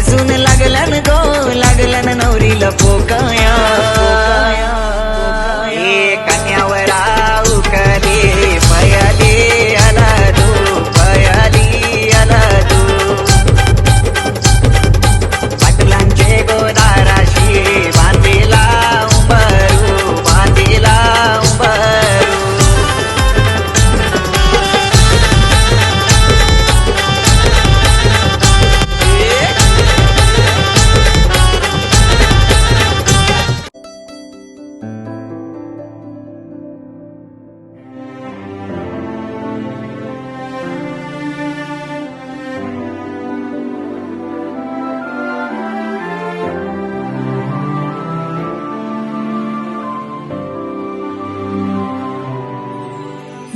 सून लागलन गो लागलन नवरीला पोकया ए कन्यावरा उकले पयाली आला तू पयाली आला तू पाटलांचे गोदाराशी बांधिला उंबरू बांधिला उंबरू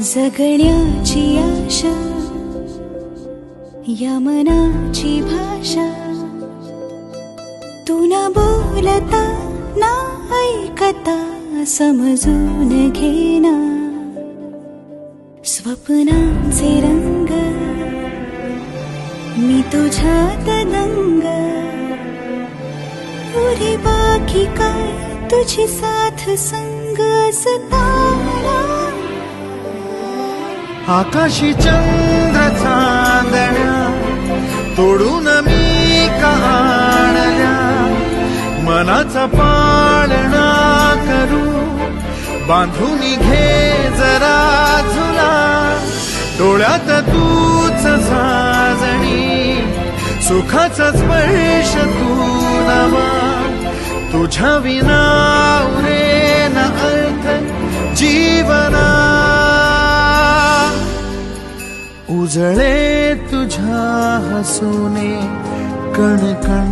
जगण्याची आशा या मनाची भाषा तू न बोलता ना ऐकता समजून घेना स्वप्नांचे रंग मी तुझ्यात दंग पुरी बाकी काय तुझी साथ संग असताना आकाशी चंद्र चांदण्या तोडून मी कहाणल्या मनाचा पाळणा करू बांधून घे जरा झुला डोळ्यात तूच साजणी सुखाचा स्पर्श तू नवा तुझ्या विना उरेन अर्थ जीवना उजळे तुझ्या हसूने कणकण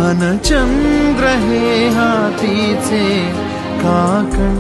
अन चंद्र हे हातीचे काकण